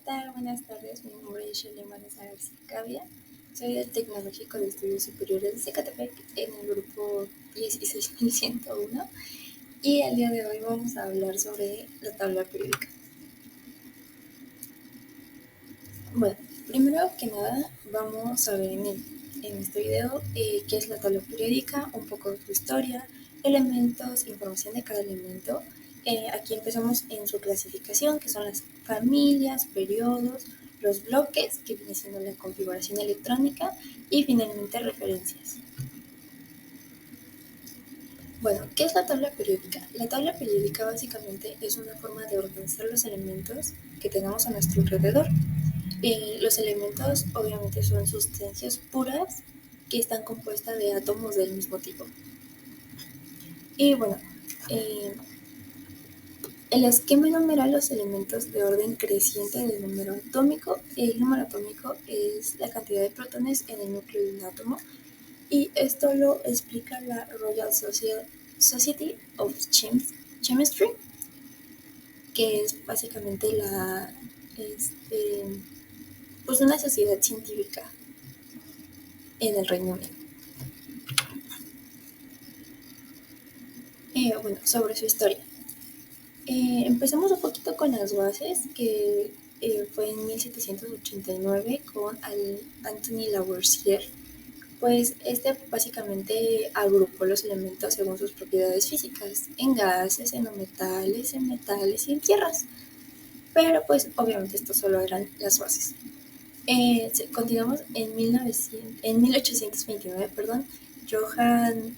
tal? Buenas tardes, mi nombre es Shelly Manesa García Cavia. Soy del Tecnológico de Estudios Superiores de Zacatepec en el grupo 16101 y el día de hoy vamos a hablar sobre la tabla periódica. Bueno, primero que nada vamos a ver en este video qué es la tabla periódica, un poco de su historia, elementos, información de cada elemento. Aquí empezamos en su clasificación, que son las familias, periodos, los bloques, que viene siendo la configuración electrónica, y finalmente referencias. Bueno, ¿qué es la tabla periódica? La tabla periódica básicamente es una forma de organizar los elementos que tenemos a nuestro alrededor. Los elementos obviamente son sustancias puras que están compuestas de átomos del mismo tipo. Y bueno, el esquema enumera los elementos de orden creciente del número atómico. El número atómico es la cantidad de protones en el núcleo de un átomo, y esto lo explica la Royal Society of Chemistry, que es básicamente pues una sociedad científica en el Reino Unido. Bueno, sobre su historia. Empezamos un poquito con las bases, que fue en 1789 con Anthony Lavoisier. Pues básicamente agrupó los elementos según sus propiedades físicas, en gases, en no metales, en metales y en tierras. Pero pues obviamente esto solo eran las bases. Continuamos en 1829, Johann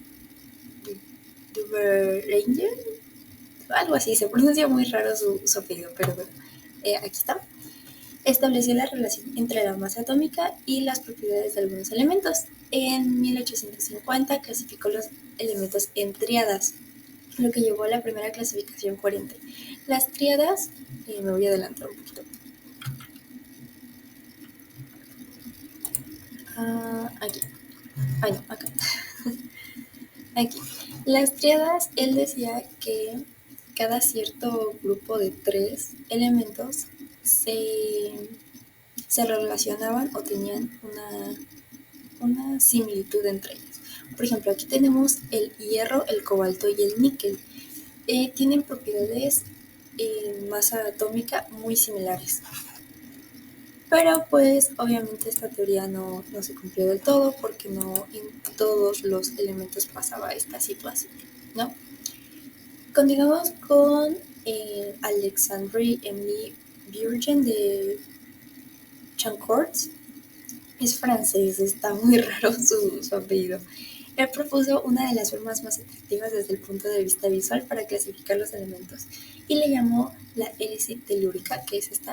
Duverger, algo así, se pronuncia muy raro su apellido, pero bueno, aquí está. Estableció la relación entre la masa atómica y las propiedades de algunos elementos. En 1850 clasificó los elementos en tríadas, lo que llevó a la primera clasificación coherente. Las tríadas, me voy a adelantar un poquito. Aquí. Ay, no, acá. Aquí. Las tríadas, él decía que cada cierto grupo de 3 elementos se relacionaban o tenían una similitud entre ellos. Por ejemplo, aquí tenemos el hierro, el cobalto y el níquel. Tienen propiedades en masa atómica muy similares. Pero pues obviamente esta teoría no se cumplió del todo, porque no en todos los elementos pasaba esta situación, ¿no? Continuamos con Alexandre Emile Virgen de Chancourt. Es francés, está muy raro su apellido. Él propuso una de las formas más efectivas desde el punto de vista visual para clasificar los elementos, y le llamó la hélice telúrica, que es este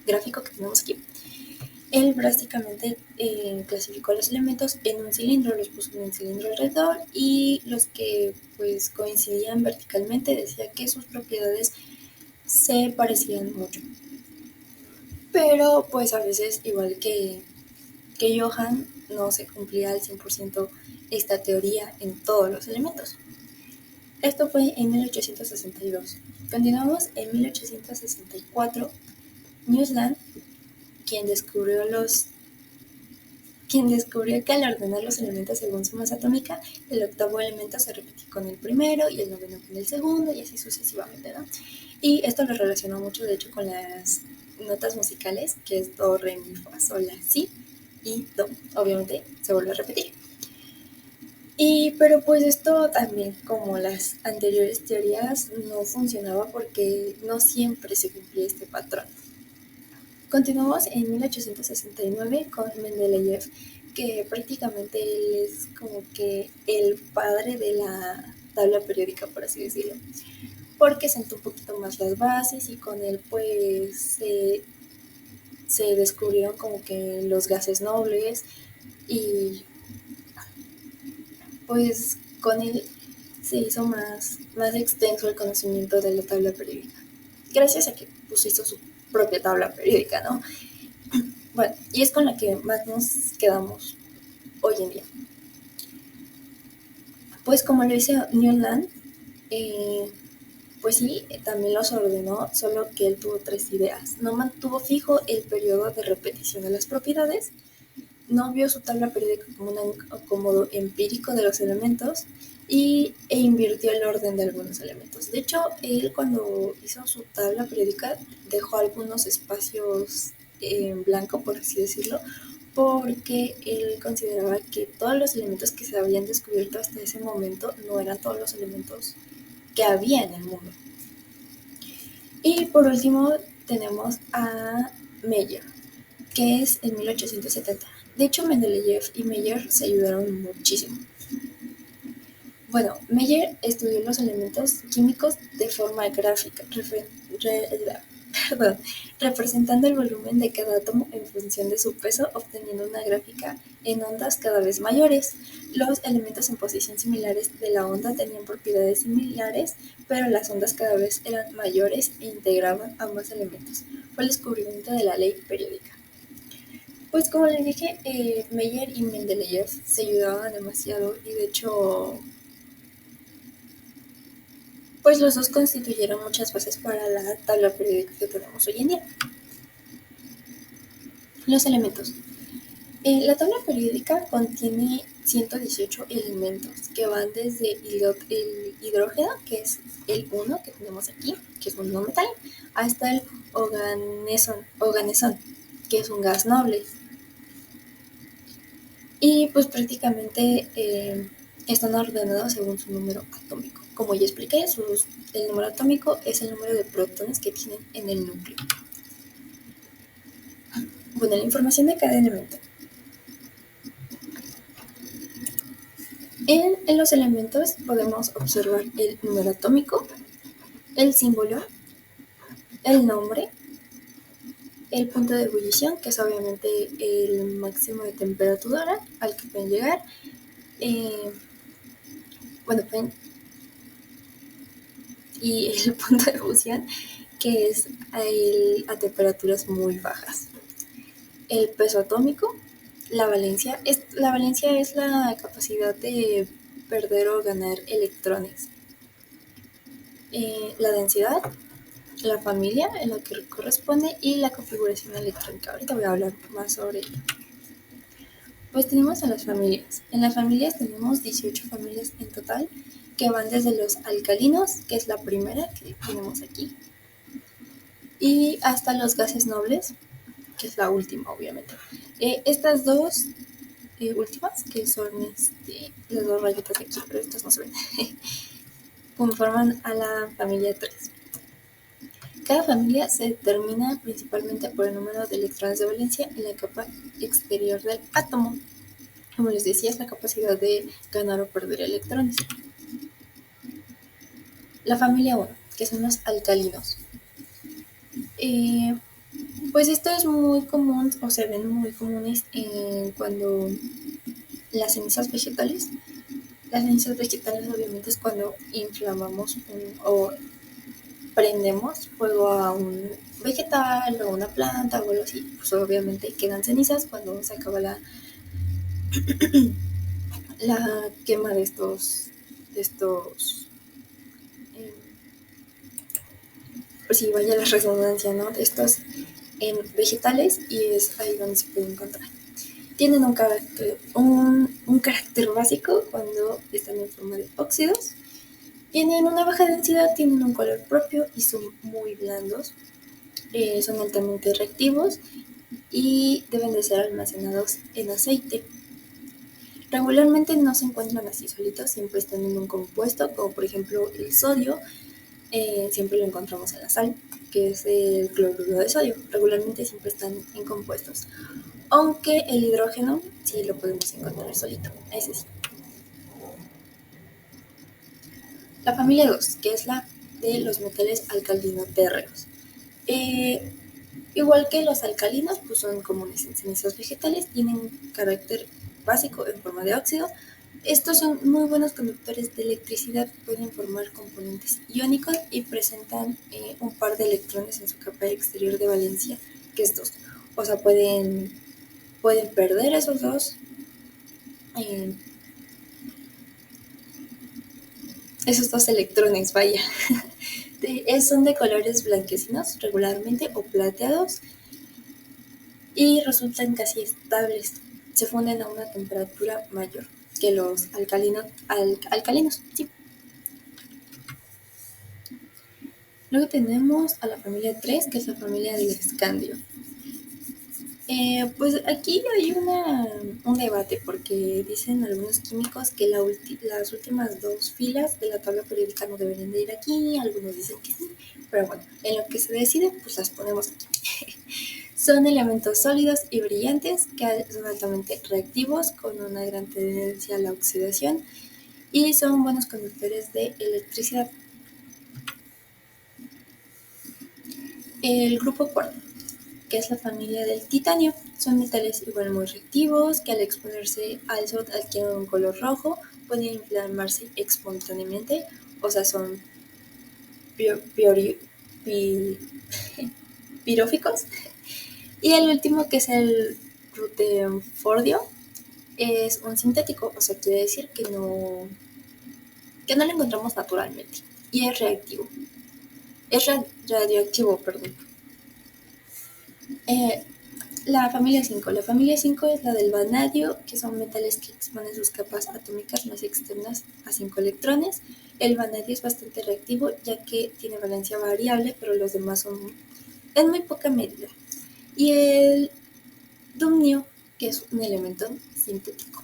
gráfico que tenemos aquí. Él prácticamente clasificó los elementos en un cilindro, los puso en un cilindro alrededor, y los que pues coincidían verticalmente decía que sus propiedades se parecían mucho. Pero pues a veces, igual que Johann, no se cumplía al 100% esta teoría en todos los elementos. Esto fue en 1862. Continuamos en 1864. Newland, quien descubrió que al ordenar los elementos según su masa atómica, el octavo elemento se repetía con el primero y el noveno con el segundo, y así sucesivamente, ¿no? Y esto lo relacionó mucho, de hecho, con las notas musicales, que es do, re, mi, fa, sol, la, si y do. Obviamente se vuelve a repetir. Pero pues esto también, como las anteriores teorías, no funcionaba porque no siempre se cumplía este patrón. Continuamos en 1869 con Mendeleev, que prácticamente él es como que el padre de la tabla periódica, por así decirlo, porque sentó un poquito más las bases, y con él pues se descubrieron como que los gases nobles, y pues con él se hizo más extenso el conocimiento de la tabla periódica, gracias a que pues hizo su propia tabla periódica, ¿no? Bueno, y es con la que más nos quedamos hoy en día. Pues como lo hizo Newland, Pues sí, también los ordenó, solo que él tuvo tres ideas. No mantuvo fijo el periodo de repetición de las propiedades, no vio su tabla periódica como un acomodo empírico de los elementos e invirtió el orden de algunos elementos. De hecho, él cuando hizo su tabla periódica dejó algunos espacios en blanco, por así decirlo, porque él consideraba que todos los elementos que se habían descubierto hasta ese momento no eran todos los elementos que había en el mundo. Y por último tenemos a Meyer, que es en 1870. De hecho, Mendeleev y Meyer se ayudaron muchísimo. Bueno, Meyer estudió los elementos químicos de forma gráfica, representando el volumen de cada átomo en función de su peso, obteniendo una gráfica en ondas cada vez mayores. Los elementos en posición similares de la onda tenían propiedades similares, pero las ondas cada vez eran mayores e integraban a más elementos. Fue el descubrimiento de la ley periódica. Pues como les dije, Meyer y Mendeleev se ayudaban demasiado y de hecho, pues los dos constituyeron muchas bases para la tabla periódica que tenemos hoy en día. Los elementos. La tabla periódica contiene 118 elementos que van desde el hidrógeno, que es el 1 que tenemos aquí, que es un no metal, hasta el oganesón, que es un gas noble. Y pues prácticamente están ordenados según su número atómico. Como ya expliqué, el número atómico es el número de protones que tienen en el núcleo. Bueno, la información de cada elemento. En los elementos podemos observar el número atómico, el símbolo, el nombre, el punto de ebullición, que es obviamente el máximo de temperatura al que pueden llegar. Y el punto de fusión, que es a temperaturas muy bajas. El peso atómico, la valencia es la capacidad de perder o ganar electrones. La densidad, la familia en lo que corresponde y la configuración electrónica. Ahorita voy a hablar más sobre ello. Pues tenemos a las familias. En las familias tenemos 18 familias en total, que van desde los alcalinos, que es la primera que tenemos aquí, y hasta los gases nobles, que es la última, obviamente. Estas dos últimas, que son las dos rayitas de aquí, pero estas no se ven, conforman a la familia 3. Cada familia se determina principalmente por el número de electrones de valencia en la capa exterior del átomo. Como les decía, es la capacidad de ganar o perder electrones. La familia 1, que son los alcalinos. Pues esto es muy común, o se ven muy comunes cuando las cenizas vegetales obviamente es cuando inflamamos o prendemos fuego a un vegetal o una planta o algo así, pues obviamente quedan cenizas cuando se acaba la quema de estos pues sí, vaya la redundancia, ¿no? De estos vegetales, y es ahí donde se puede encontrar. Tienen un carácter básico cuando están en forma de óxidos. Tienen una baja densidad, tienen un color propio y son muy blandos. Son altamente reactivos y deben de ser almacenados en aceite. Regularmente no se encuentran así solitos, siempre están en un compuesto, como por ejemplo el sodio, siempre lo encontramos en la sal, que es el cloruro de sodio. Regularmente siempre están en compuestos. Aunque el hidrógeno sí lo podemos encontrar solito, ese sí. La familia 2, que es la de los metales alcalino-térreos. Igual que los alcalinos, pues son comunes en cenizas vegetales, tienen carácter básico en forma de óxido. Estos son muy buenos conductores de electricidad, pueden formar componentes iónicos y presentan un par de electrones en su capa exterior de valencia, que es 2. O sea, pueden perder esos dos, electrones, vaya. Son de colores blanquecinos regularmente o plateados y resultan casi estables. Se funden a una temperatura mayor que los alcalinos. Sí. Luego tenemos a la familia 3, que es la familia del escandio. Pues aquí hay un debate porque dicen algunos químicos que las últimas dos filas de la tabla periódica no deberían de ir aquí, algunos dicen que sí, pero bueno, en lo que se decide, pues las ponemos aquí. Son elementos sólidos y brillantes que son altamente reactivos con una gran tendencia a la oxidación y son buenos conductores de electricidad. El grupo 4, que es la familia del titanio. Son metales igual muy reactivos que al exponerse al sol adquieren un color rojo, pueden inflamarse espontáneamente, o sea, son piróficos. Y el último, que es el Rutherfordio, es un sintético, o sea, quiere decir que no lo encontramos naturalmente y es reactivo. Es radioactivo, perdón. Eh, La familia 5. La familia 5 es la del vanadio, que son metales que exponen sus capas atómicas más externas a 5 electrones. El vanadio es bastante reactivo ya que tiene valencia variable, pero los demás son en muy poca medida. Y el dumnio, que es un elemento sintético.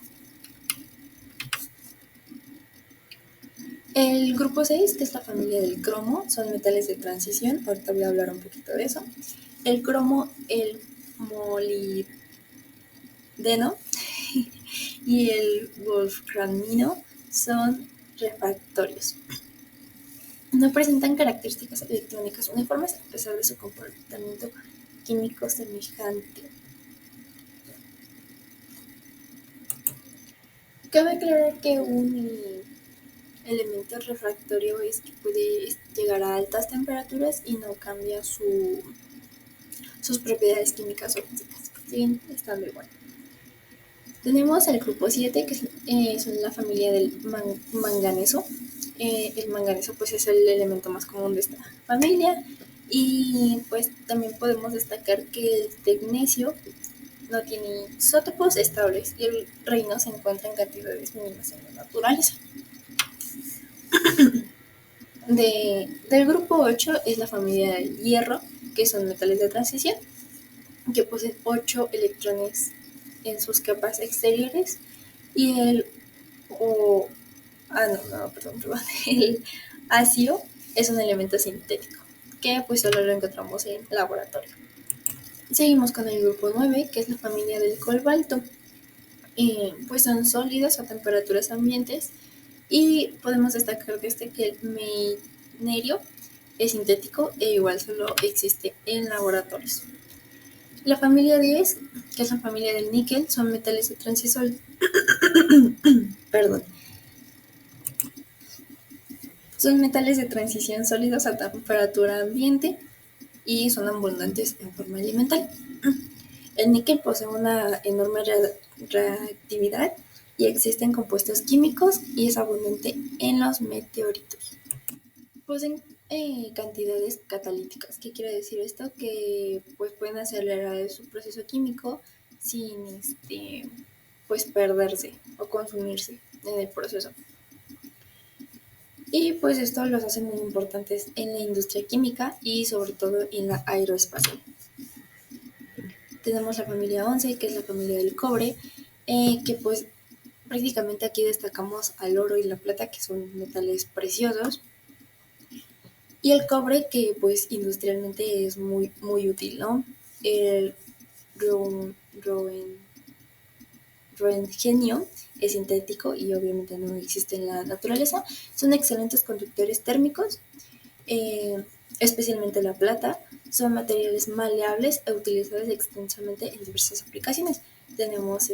El grupo 6, que es la familia del cromo, son metales de transición. Ahorita voy a hablar un poquito de eso. El cromo, el molibdeno y el wolframino son refractorios. No presentan características electrónicas uniformes a pesar de su comportamiento químico semejante. Cabe aclarar que un elemento refractario es que puede llegar a altas temperaturas y no cambia sus propiedades químicas o físicas. Siguen estando igual. Tenemos el grupo 7, que son la familia del manganeso. El manganeso pues es el elemento más común de esta familia y pues también podemos destacar que el tecnecio no tiene isótopos estables y el reino se encuentra en cantidades mínimas en la naturaleza. Del grupo 8 es la familia del hierro, que son metales de transición, que poseen 8 electrones en sus capas exteriores y perdón, el ácido es un elemento sintético que pues solo lo encontramos en laboratorio. Seguimos con el grupo 9, que es la familia del cobalto. Pues son sólidos a temperaturas ambientes y podemos destacar desde que el minerio es sintético e igual solo existe en laboratorios. La familia 10, que es la familia del níquel, son metales de transición perdón, son metales de transición sólidos a temperatura ambiente y son abundantes en forma elemental. El níquel posee una enorme reactividad y existen compuestos químicos y es abundante en los meteoritos. Poseen cantidades catalíticas. ¿Qué quiere decir esto? Que pues pueden acelerar su proceso químico sin pues perderse o consumirse en el proceso. Y pues esto los hace muy importantes en la industria química y sobre todo en la aeroespacial. Tenemos la familia 11, que es la familia del cobre, que pues prácticamente aquí destacamos al oro y la plata, que son metales preciosos, y el cobre, que pues industrialmente es muy, muy útil, ¿no? El roentgenio es sintético y obviamente no existe en la naturaleza. Son excelentes conductores térmicos, especialmente la plata. Son materiales maleables e utilizables extensamente en diversas aplicaciones. Tenemos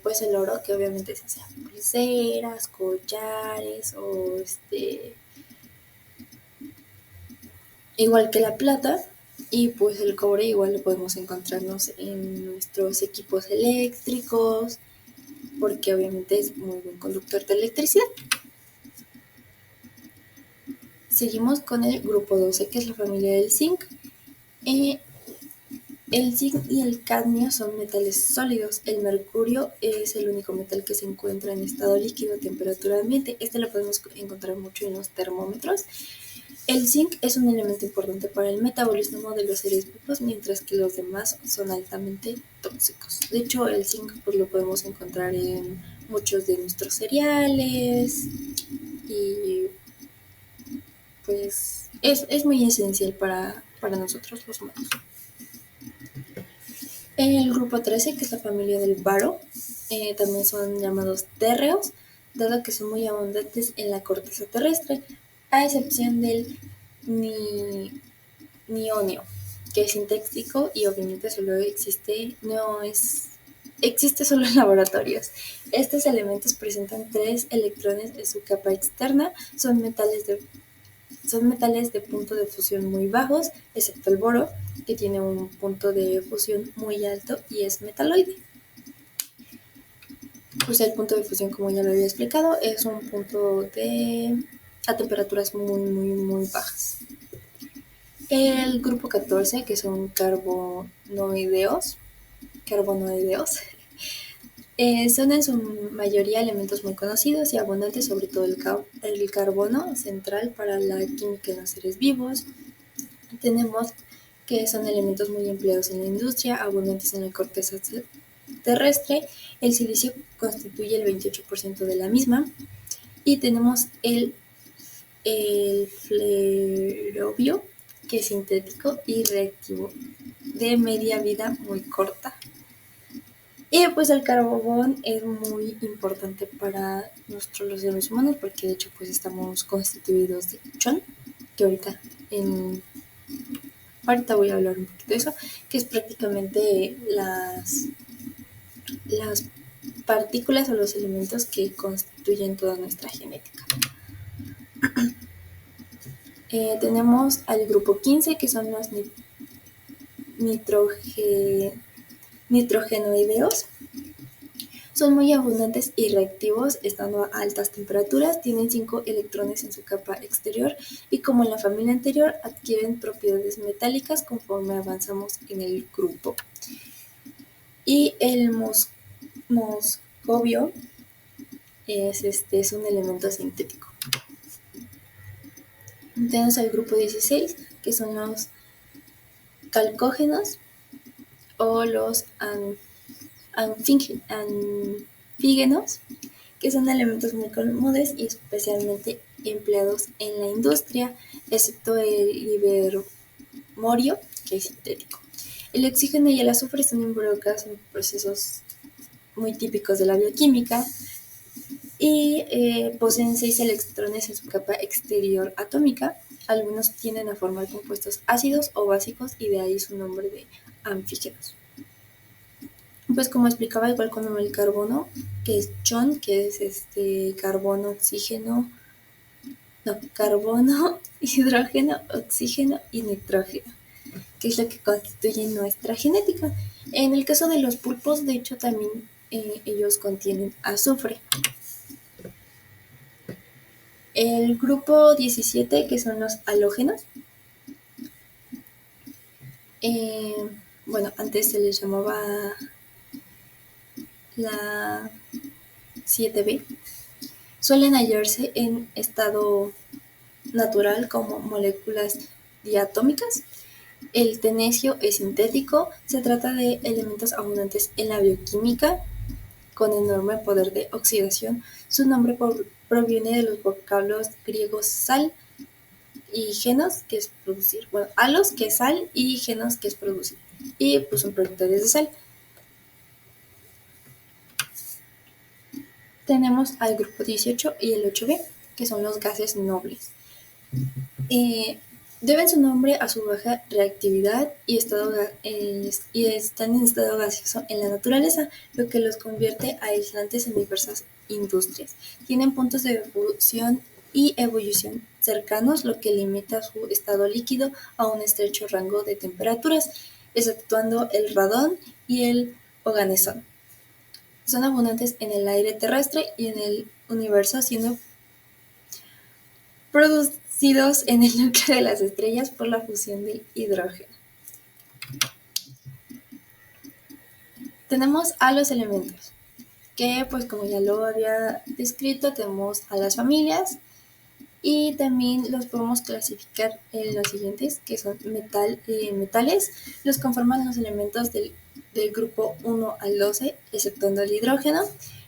pues el oro, que obviamente se hace pulseras, collares o igual que la plata. Y pues el cobre igual lo podemos encontrarnos en nuestros equipos eléctricos, porque obviamente es muy buen conductor de electricidad. Seguimos con el grupo 12, que es la familia del zinc. El zinc y el cadmio son metales sólidos. El mercurio es el único metal que se encuentra en estado líquido a temperatura ambiente. Este lo podemos encontrar mucho en los termómetros. El zinc es un elemento importante para el metabolismo de los seres vivos, mientras que los demás son altamente tóxicos. De hecho, el zinc pues, lo podemos encontrar en muchos de nuestros cereales y pues es muy esencial para nosotros los humanos. El grupo 13, que es la familia del baro, también son llamados térreos, dado que son muy abundantes en la corteza terrestre, a excepción del nionio, que es sintético y obviamente solo existe solo en laboratorios. Estos elementos presentan 3 electrones en su capa externa, son metales de punto de fusión muy bajos, excepto el boro, que tiene un punto de fusión muy alto y es metaloide. Pues el punto de fusión, como ya lo había explicado, es un punto a temperaturas muy bajas. El grupo 14, que son carbonoideos, son en su mayoría elementos muy conocidos y abundantes, sobre todo el carbono central para la química en los seres vivos. Tenemos que son elementos muy empleados en la industria, abundantes en la corteza terrestre. El silicio constituye el 28% de la misma. Y tenemos el flerobio, que es sintético y reactivo, de media vida muy corta. Y pues el carbón es muy importante para los seres humanos porque de hecho pues estamos constituidos de chon, que ahorita voy a hablar un poquito de eso, que es prácticamente las partículas o los elementos que constituyen toda nuestra genética. Tenemos al grupo 15, que son los nitrogenoideos. Son muy abundantes y reactivos, estando a altas temperaturas, tienen 5 electrones en su capa exterior y, como en la familia anterior, adquieren propiedades metálicas conforme avanzamos en el grupo. Y el moscovio es un elemento sintético. Tenemos al grupo 16, que son los calcógenos o los anfígenos, que son elementos muy comunes y especialmente empleados en la industria, excepto el ibermorio, que es sintético. El oxígeno y el azufre están involucrados en procesos muy típicos de la bioquímica y poseen 6 electrones en su capa exterior atómica. Algunos tienden a formar compuestos ácidos o básicos y de ahí su nombre de anfígenos. Pues como explicaba, igual con el carbono, que es chon, que es carbono, hidrógeno, oxígeno y nitrógeno, que es lo que constituye nuestra genética. En el caso de los pulpos, de hecho, también ellos contienen azufre. El grupo 17, que son los halógenos, antes se les llamaba la 7B, suelen hallarse en estado natural como moléculas diatómicas. El tenecio es sintético, se trata de elementos abundantes en la bioquímica con enorme poder de oxidación. Su nombre proviene de los vocablos griegos sal y genos, que es producir. Bueno, halos, que es sal, y genos, que es producir. Y pues son productores de sal. Tenemos al grupo 18 y el 8B, que son los gases nobles. Deben su nombre a su baja reactividad y están en estado gaseoso en la naturaleza, lo que los convierte aislantes en diversas industrias. Tienen puntos de fusión y ebullición cercanos, lo que limita su estado líquido a un estrecho rango de temperaturas, exceptuando el radón y el oganesón. Son abundantes en el aire terrestre y en el universo, siendo producidos existidos en el núcleo de las estrellas por la fusión del hidrógeno. Tenemos a los elementos, que pues como ya lo había descrito, tenemos a las familias y también los podemos clasificar en los siguientes, que son metales. Los conforman los elementos del grupo 1 al 12, exceptuando el hidrógeno,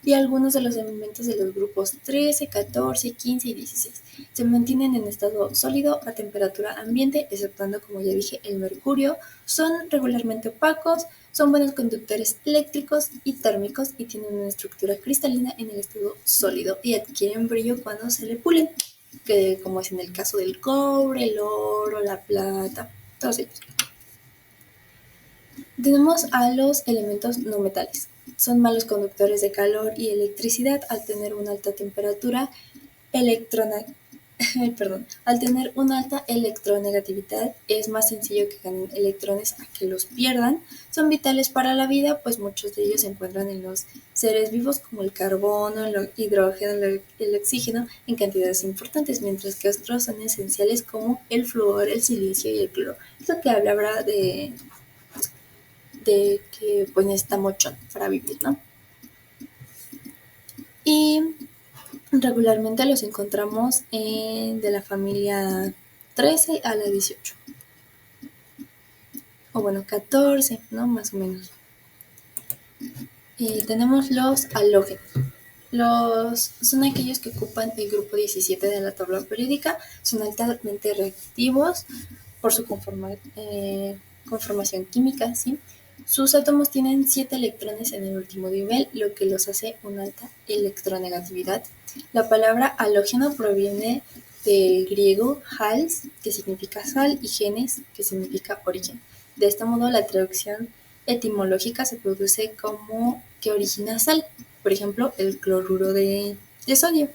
y algunos de los elementos de los grupos 13, 14, 15 y 16. Se mantienen en estado sólido a temperatura ambiente, exceptuando, como ya dije, el mercurio. Son regularmente opacos, son buenos conductores eléctricos y térmicos y tienen una estructura cristalina en el estado sólido y adquieren brillo cuando se le pulen, que como es en el caso del cobre, el oro, la plata, todos ellos. Tenemos a los elementos no metales. Son malos conductores de calor y electricidad al tener una alta temperatura al tener una alta electronegatividad, es más sencillo que ganen electrones a que los pierdan. Son vitales para la vida, pues muchos de ellos se encuentran en los seres vivos, como el carbono, el hidrógeno, el oxígeno, en cantidades importantes, mientras que otros son esenciales como el flúor, el silicio y el cloro. Esto que habla de que pues necesitamos mucho para vivir, ¿no? Y regularmente los encontramos de la familia 13 a la 18. O bueno, 14, ¿no? Más o menos. Tenemos los halógenos. Son aquellos que ocupan el grupo 17 de la tabla periódica. Son altamente reactivos por su conformación química, ¿sí? Sus átomos tienen 7 electrones en el último nivel, lo que los hace una alta electronegatividad. La palabra halógeno proviene del griego hals, que significa sal, y genes, que significa origen. De este modo, la traducción etimológica se produce como que origina sal, por ejemplo, el cloruro de sodio.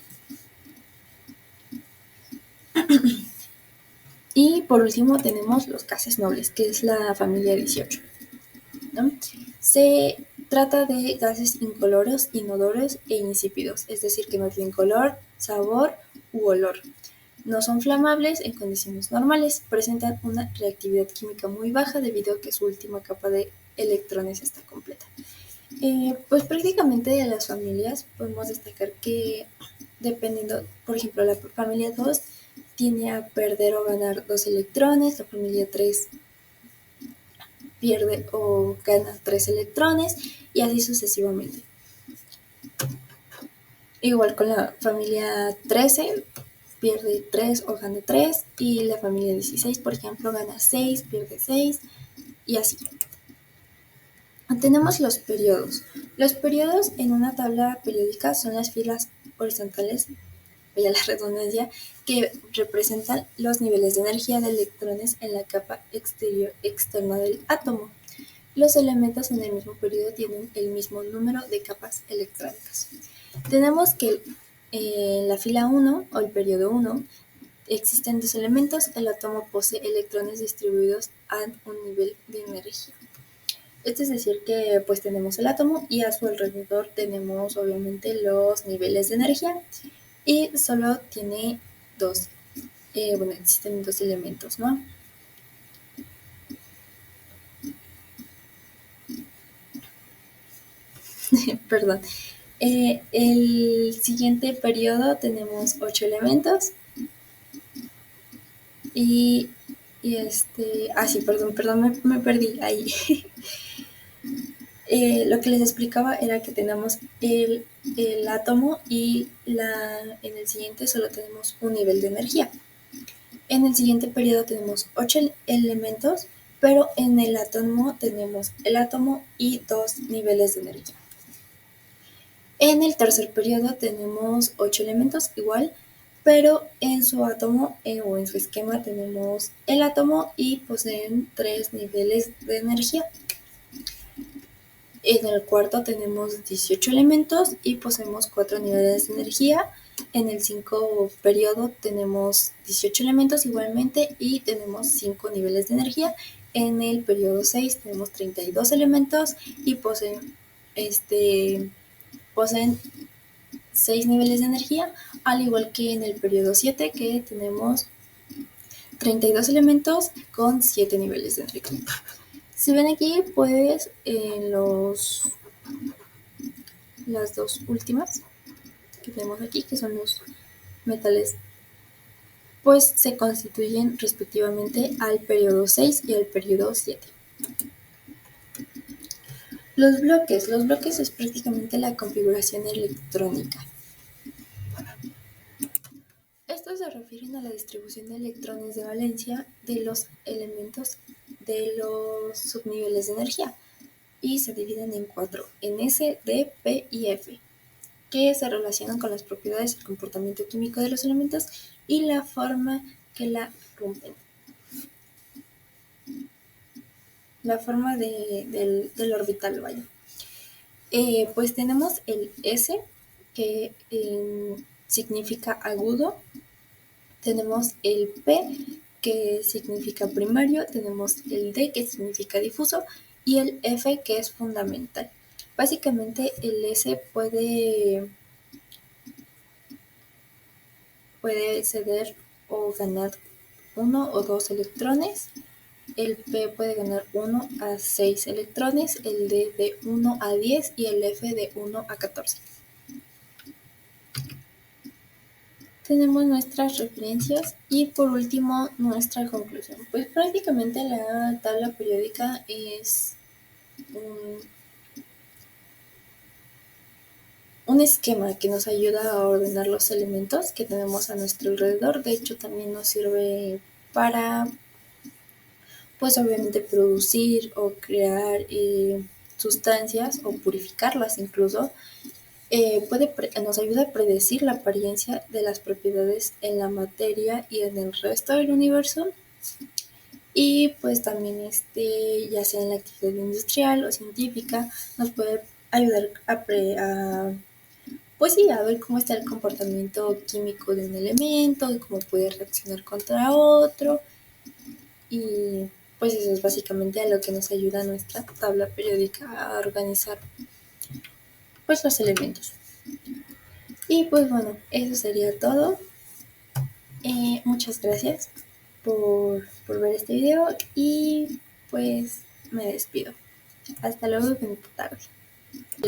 Y por último tenemos los gases nobles, que es la familia 18. ¿No? Se trata de gases incoloros, inodoros e insípidos, es decir, que no tienen color, sabor u olor. No son flamables en condiciones normales, presentan una reactividad química muy baja debido a que su última capa de electrones está completa. Pues prácticamente de las familias podemos destacar que dependiendo, por ejemplo, la familia 2 tiene a perder o ganar 2 electrones, la familia 3 pierde o gana 3 electrones y así sucesivamente. Igual con la familia 13 pierde 3 o gana 3 y la familia 16, por ejemplo, gana 6, pierde 6 y así. Tenemos los periodos. Los periodos en una tabla periódica son las filas horizontales, vaya la redundancia, que representan los niveles de energía de electrones en la capa exterior externa del átomo. Los elementos en el mismo periodo tienen el mismo número de capas electrónicas. Tenemos que en la fila 1 o el periodo 1 existen 2 elementos. El átomo posee electrones distribuidos a un nivel de energía. Esto es decir que pues tenemos el átomo y a su alrededor tenemos obviamente los niveles de energía y solo tiene existen 2 elementos, ¿no? Perdón. El siguiente periodo tenemos 8 elementos y sí, perdón, me perdí ahí. Lo que les explicaba era que tenemos el átomo y en el siguiente solo tenemos un nivel de energía. En el siguiente periodo tenemos 8 elementos, pero en el átomo tenemos el átomo y 2 niveles de energía. En el tercer periodo tenemos 8 elementos igual, pero en su átomo o en su esquema tenemos el átomo y poseen 3 niveles de energía. En el cuarto tenemos 18 elementos y poseemos 4 niveles de energía. En el 5 periodo tenemos 18 elementos igualmente y tenemos 5 niveles de energía. En el periodo 6 tenemos 32 elementos y poseen 6 niveles de energía, al igual que en el periodo 7 que tenemos 32 elementos con 7 niveles de energía. Si ven aquí, pues las dos últimas que tenemos aquí, que son los metales, pues se constituyen respectivamente al periodo 6 y al periodo 7. Los bloques es prácticamente la configuración electrónica. Estos se refieren a la distribución de electrones de valencia de los elementos de los subniveles de energía y se dividen en 4, en S, D, P y F, que se relacionan con las propiedades y el comportamiento químico de los elementos y la forma que la rompen. La forma del orbital, vaya. Pues tenemos el S, que significa agudo. Tenemos el P, que significa primario. Tenemos el D, que significa difuso. Y el F, que es fundamental. Básicamente el S puede ceder o ganar 1 o 2 electrones. El P puede ganar 1 a 6 electrones, el D de 1 a 10 y el F de 1 a 14. Tenemos nuestras referencias y por último nuestra conclusión. Pues prácticamente la tabla periódica es un esquema que nos ayuda a ordenar los elementos que tenemos a nuestro alrededor. De hecho, también nos sirve para, pues obviamente, producir o crear sustancias o purificarlas incluso. Nos ayuda a predecir la apariencia de las propiedades en la materia y en el resto del universo. Y pues también ya sea en la actividad industrial o científica, nos puede ayudar pues sí, a ver cómo está el comportamiento químico de un elemento y cómo puede reaccionar contra otro. Y pues eso es básicamente a lo que nos ayuda nuestra tabla periódica a organizar pues los elementos. Y pues bueno, eso sería todo. Muchas gracias por ver este video y pues me despido. Hasta luego y bonita tarde.